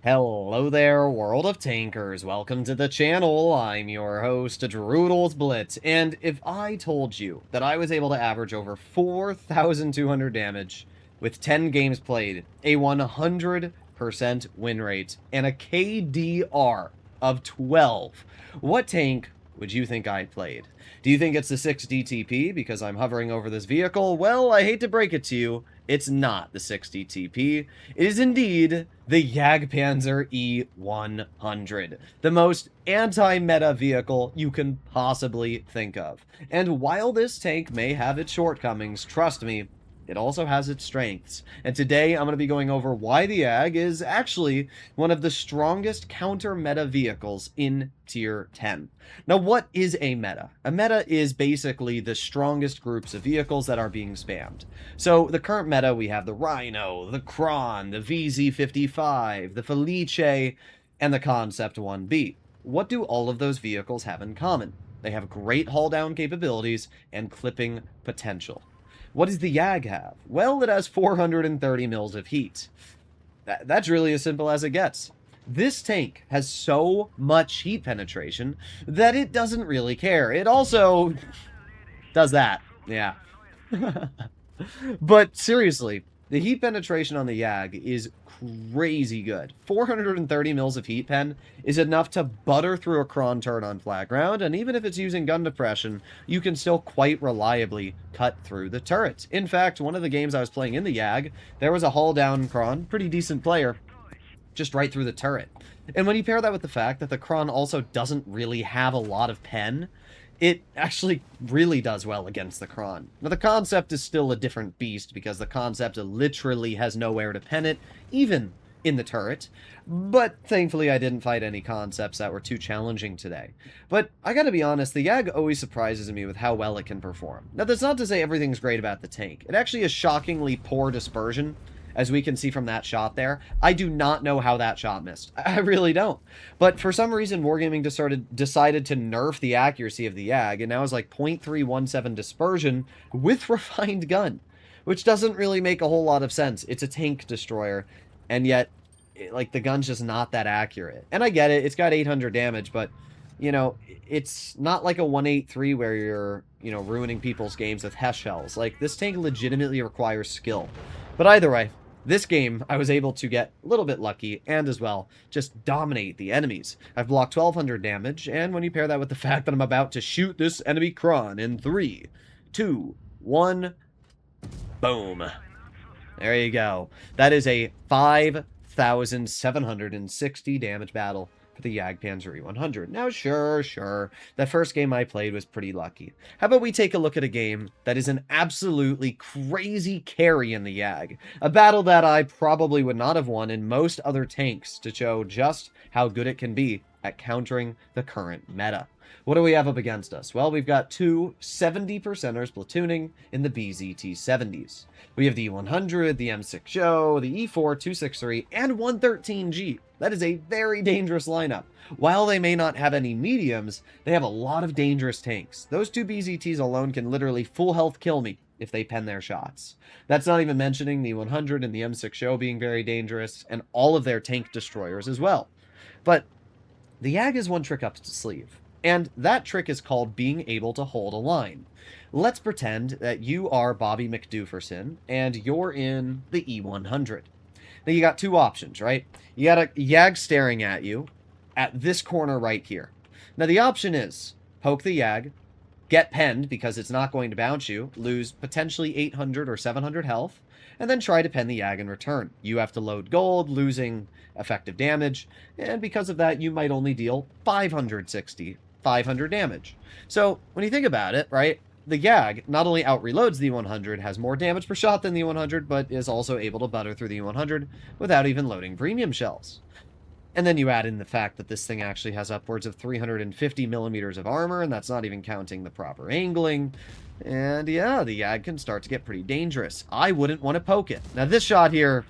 Hello there, world of tankers. Welcome to the channel. I'm your host, Droodlesblit, and if I told you that I was able to average over 4,200 damage with 10 games played, a 100% win rate, and a KDR of 12, what tank would you think I played? Do you think it's the 6DTP because I'm hovering over this vehicle? Well, I hate to break it to you, it's not the 6DTP. It is indeed the Jagdpanzer E100, the most anti-meta vehicle you can possibly think of. And while this tank may have its shortcomings, trust me, it also has its strengths. And today I'm going to be going over why the AG is actually one of the strongest counter-meta vehicles in Tier 10. Now, what is a meta? A meta is basically the strongest groups of vehicles that are being spammed. So the current meta, we have the Rhino, the Kron, the VZ55, the Felice, and the Concept 1B. What do all of those vehicles have in common? They have great hull-down capabilities and clipping potential. What does the YAG have? Well, it has 430 mils of heat. That's really as simple as it gets. This tank has so much heat penetration that it doesn't really care. It also does that. Yeah. But seriously, the heat penetration on the YAG is crazy good. 430 mils of heat pen is enough to butter through a Kron turret on flat ground, and even if it's using gun depression, you can still quite reliably cut through the turret. In fact, one of the games I was playing in the YAG, there was a hull down Kron, pretty decent player, just right through the turret. And when you pair that with the fact that the Kron also doesn't really have a lot of pen, it actually really does well against the Kron. Now, the Concept is still a different beast because the Concept literally has nowhere to pen it, even in the turret. But thankfully, I didn't fight any Concepts that were too challenging today. But I gotta be honest, the YAG always surprises me with how well it can perform. Now, that's not to say everything's great about the tank. It actually has shockingly poor dispersion, as we can see from that shot there. I do not know how that shot missed. I really don't. But for some reason, Wargaming decided to nerf the accuracy of the YAG, and now it's like 0.317 dispersion with refined gun, which doesn't really make a whole lot of sense. It's a tank destroyer, and yet, like, the gun's just not that accurate. And I get it, it's got 800 damage, but, you know, it's not like a 183 where you're, ruining people's games with HESH shells. Like, this tank legitimately requires skill. But either way, this game, I was able to get a little bit lucky and as well just dominate the enemies. I've blocked 1200 damage, and when you pair that with the fact that I'm about to shoot this enemy Kron in 3, 2, 1, boom. There you go. That is a 5,760 damage battle for the Jagdpanzer E100. Now, sure, that first game I played was pretty lucky. How about we take a look at a game that is an absolutely crazy carry in the YAG? A battle that I probably would not have won in most other tanks to show just how good it can be at countering the current meta. What do we have up against us? Well, we've got two 70%ers platooning in the BZT-70s. We have the E100, the M6O, the E4, 263, and 113G. That is a very dangerous lineup. While they may not have any mediums, they have a lot of dangerous tanks. Those two BZTs alone can literally full health kill me if they pen their shots. That's not even mentioning the 100 and the M6O being very dangerous, and all of their tank destroyers as well. But the YAG has one trick up its sleeve, and that trick is called being able to hold a line. Let's pretend that you are Bobby McDooferson, and you're in the E100. Now, you got two options, right? You got a YAG staring at you at this corner right here. Now, the option is poke the YAG, get penned because it's not going to bounce you, lose potentially 800 or 700 health, and then try to pen the YAG in return. You have to load gold, losing effective damage, and because of that, you might only deal 500 damage. So, when you think about it, right, the YAG not only out-reloads the 100, has more damage per shot than the 100, but is also able to butter through the 100 without even loading premium shells. And then you add in the fact that this thing actually has upwards of 350 millimeters of armor, and that's not even counting the proper angling. And yeah, the YAG can start to get pretty dangerous. I wouldn't want to poke it. Now, this shot here,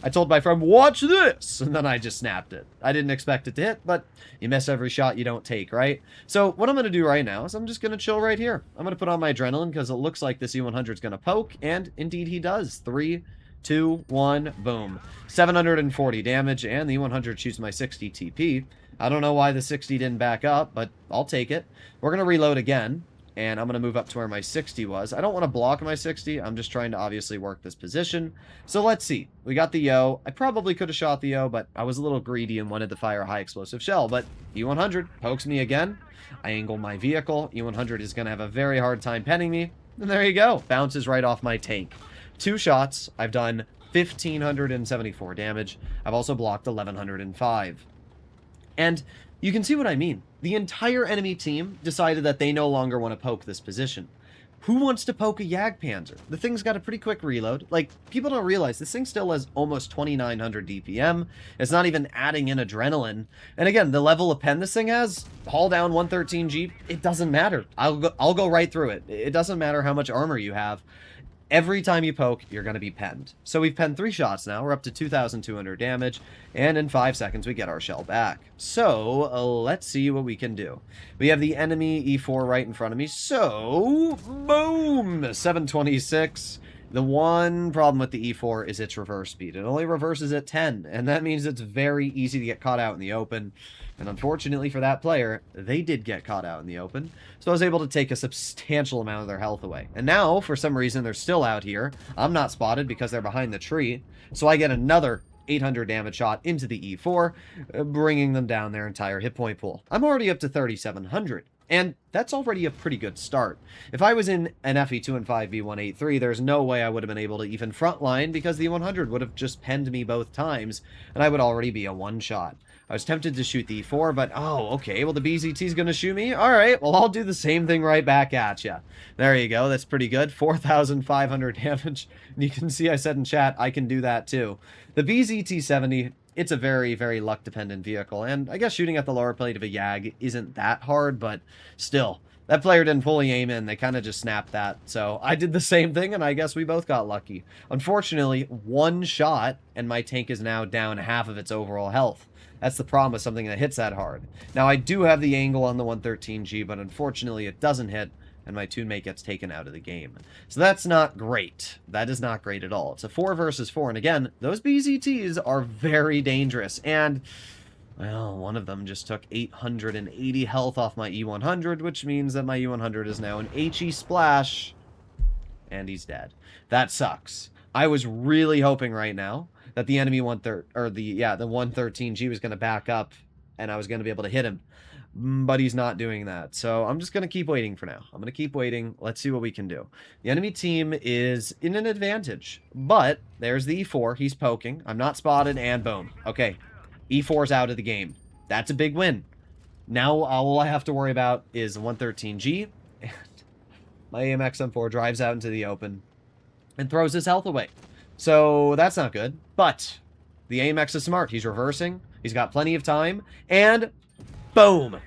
I told my friend, watch this! And then I just snapped it. I didn't expect it to hit, but you miss every shot you don't take, right? So what I'm going to do right now is I'm just going to chill right here. I'm going to put on my adrenaline because it looks like this E100 is going to poke, and indeed he does. 3, 2, 1, boom. 740 damage, and the 100 shoots my 60 TP. I don't know why the 60 didn't back up, but I'll take it. We're going to reload again, and I'm going to move up to where my 60 was. I don't want to block my 60. I'm just trying to obviously work this position. So let's see. We got the Yo. I probably could have shot the Yo, but I was a little greedy and wanted to fire a high explosive shell. But E100 pokes me again. I angle my vehicle. E100 is going to have a very hard time penning me. And there you go. Bounces right off my tank. 2 shots. I've done 1,574 damage. I've also blocked 1,105. And you can see what I mean. The entire enemy team decided that they no longer want to poke this position. Who wants to poke a Jagdpanzer? The thing's got a pretty quick reload. Like, people don't realize this thing still has almost 2,900 DPM. It's not even adding in adrenaline. And again, the level of pen this thing has, haul down 113 Jeep, it doesn't matter. I'll go right through it. It doesn't matter how much armor you have. Every time you poke, you're going to be penned. So we've penned 3 shots now. We're up to 2,200 damage. And in 5 seconds, we get our shell back. So let's see what we can do. We have the enemy E4 right in front of me. So, boom! 726. The one problem with the E4 is its reverse speed. It only reverses at 10. And that means it's very easy to get caught out in the open. And unfortunately for that player, they did get caught out in the open. So I was able to take a substantial amount of their health away. And now, for some reason, they're still out here. I'm not spotted because they're behind the tree. So I get another 800 damage shot into the E4, bringing them down their entire hit point pool. I'm already up to 3,700. And that's already a pretty good start. If I was in an FE2 and 5v183, there's no way I would have been able to even frontline because the 100 would have just penned me both times, and I would already be a one-shot. I was tempted to shoot the E4, but, oh, okay, well, the BZT's going to shoot me? All right, well, I'll do the same thing right back at you. There you go, that's pretty good. 4,500 damage. And you can see I said in chat, I can do that too. The BZT-70, it's a very, very luck-dependent vehicle, and I guess shooting at the lower plate of a YAG isn't that hard, but still, that player didn't fully aim in. They kind of just snapped that. So I did the same thing, and I guess we both got lucky. Unfortunately, 1 shot, and my tank is now down half of its overall health. That's the problem with something that hits that hard. Now, I do have the angle on the 113G, but unfortunately it doesn't hit, and my toonmate gets taken out of the game. So that's not great. That is not great at all. It's a 4 versus 4, and again, those BZTs are very dangerous, and, well, one of them just took 880 health off my E100, which means that my E100 is now an HE splash, and he's dead. That sucks. I was really hoping right now that the enemy the 113G was going to back up and I was going to be able to hit him. But he's not doing that. So I'm just going to keep waiting for now. I'm going to keep waiting. Let's see what we can do. The enemy team is in an advantage. But there's the E4. He's poking. I'm not spotted and boom. Okay. E4's out of the game. That's a big win. Now all I have to worry about is the 113G. And my AMX M4 drives out into the open and throws his health away. So that's not good, but the AMX is smart. He's reversing. He's got plenty of time, and boom!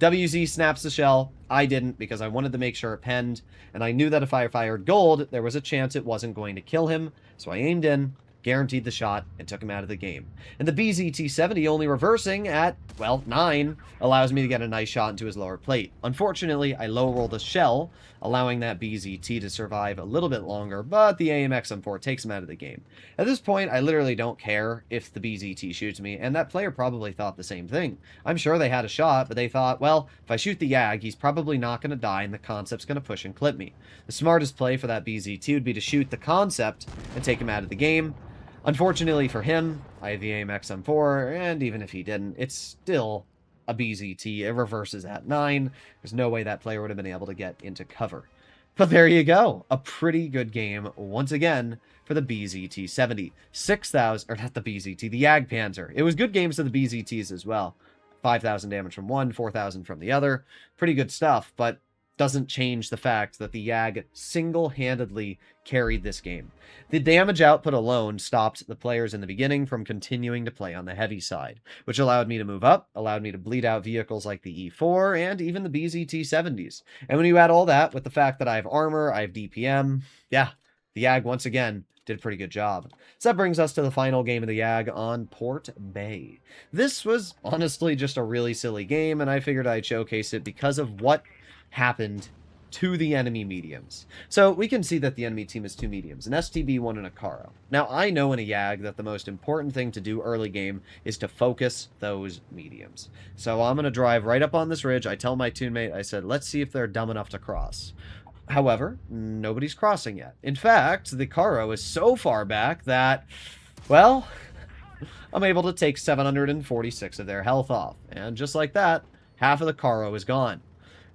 WZ snaps the shell. I didn't because I wanted to make sure it penned, and I knew that if I fired gold, there was a chance it wasn't going to kill him, so I aimed in, guaranteed the shot, and took him out of the game. And the BZT-70 only reversing at, well, 9, allows me to get a nice shot into his lower plate. Unfortunately, I low-rolled a shell, allowing that BZT to survive a little bit longer, but the AMX M4 takes him out of the game. At this point, I literally don't care if the BZT shoots me, and that player probably thought the same thing. I'm sure they had a shot, but they thought, well, if I shoot the YAG, he's probably not going to die, and the concept's going to push and clip me. The smartest play for that BZT would be to shoot the concept and take him out of the game. Unfortunately for him, I have the AMX M4, and even if he didn't, it's still a BZT. It reverses at 9. There's no way that player would have been able to get into cover. But there you go. A pretty good game, once again, for the BZT-70. 6,000, or not the BZT, the Jagdpanzer. It was good games to the BZTs as well. 5,000 damage from one, 4,000 from the other. Pretty good stuff, but doesn't change the fact that the YAG single-handedly carried this game. The damage output alone stopped the players in the beginning from continuing to play on the heavy side, which allowed me to move up, allowed me to bleed out vehicles like the E4, and even the BZT-70s. And when you add all that with the fact that I have armor, I have DPM, yeah, the YAG once again did a pretty good job. So that brings us to the final game of the YAG on Port Bay. This was honestly just a really silly game, and I figured I'd showcase it because of what happened to the enemy mediums. So we can see that the enemy team is 2 mediums, an STB, 1, and a Karo. Now, I know in a YAG that the most important thing to do early game is to focus those mediums. So I'm going to drive right up on this ridge. I tell my teammate, I said, let's see if they're dumb enough to cross. However, nobody's crossing yet. In fact, the Karo is so far back that, well, I'm able to take 746 of their health off. And just like that, half of the Karo is gone.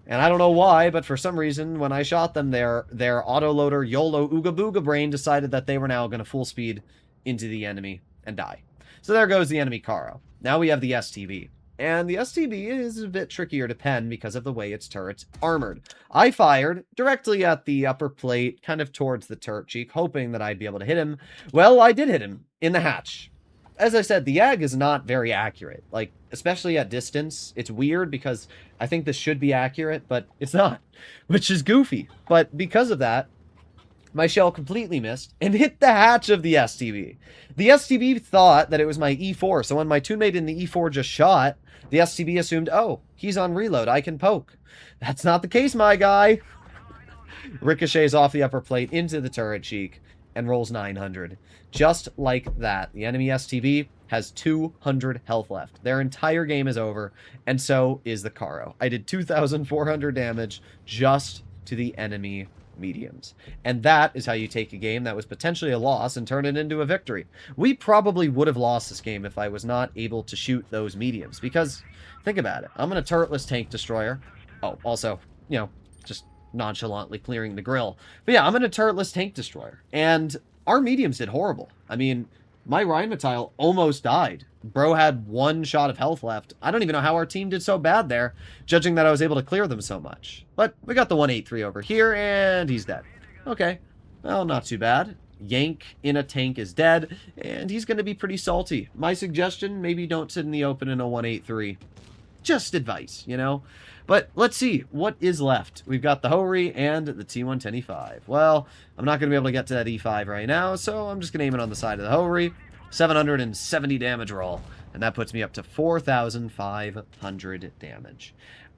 And I don't know why, but for some reason, when I shot them, their autoloader YOLO Ooga Booga brain decided that they were now going to full speed into the enemy and die. So there goes the enemy Karo. Now we have the STB. And the STB is a bit trickier to pen because of the way its turret's armored. I fired directly at the upper plate, kind of towards the turret cheek, hoping that I'd be able to hit him. Well, I did hit him in the hatch. As I said, the YAG is not very accurate. Like, especially at distance. It's weird because I think this should be accurate, but it's not, which is goofy. But because of that, my shell completely missed and hit the hatch of the STB. The STB thought that it was my E4, so when my teammate in the E4 just shot, the STB assumed, oh, he's on reload, I can poke. That's not the case, my guy. Ricochets off the upper plate into the turret cheek and rolls 900. Just like that, the enemy STB has 200 health left. Their entire game is over, and so is the Karo. I did 2,400 damage just to the enemy mediums. And that is how you take a game that was potentially a loss and turn it into a victory. We probably would have lost this game if I was not able to shoot those mediums, because think about it. I'm in a turretless tank destroyer. Oh, also, you know, just nonchalantly clearing the grill. But yeah, I'm in a turretless tank destroyer, and our mediums did horrible. I mean, my Rheinmetall almost died. Bro had 1 shot of health left. I don't even know how our team did so bad there, judging that I was able to clear them so much. But we got the 183 over here, and he's dead. Okay, well, not too bad. Yank in a tank is dead, and he's going to be pretty salty. My suggestion, maybe don't sit in the open in a 183. Just advice, you know? But let's see what is left. We've got the Hori and the T110 E5. Well, I'm not going to be able to get to that E5 right now, so I'm just going to aim it on the side of the Hori. 770 damage roll, and that puts me up to 4,500 damage.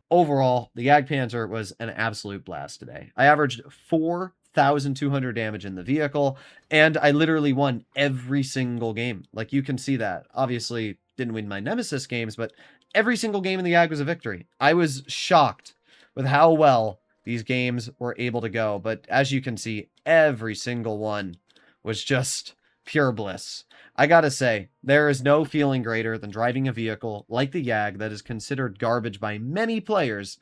Overall, the Jagdpanzer was an absolute blast today. I averaged 4,200 damage in the vehicle, and I literally won every single game. Like, you can see that. Obviously, didn't win my Nemesis games, but every single game in the YAG was a victory. I was shocked with how well these games were able to go, but as you can see, every single one was just pure bliss. I gotta say, there is no feeling greater than driving a vehicle like the YAG that is considered garbage by many players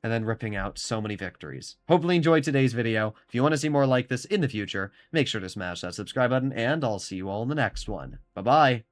and then ripping out so many victories. Hopefully you enjoyed today's video. If you want to see more like this in the future, make sure to smash that subscribe button, and I'll see you all in the next one. Bye-bye.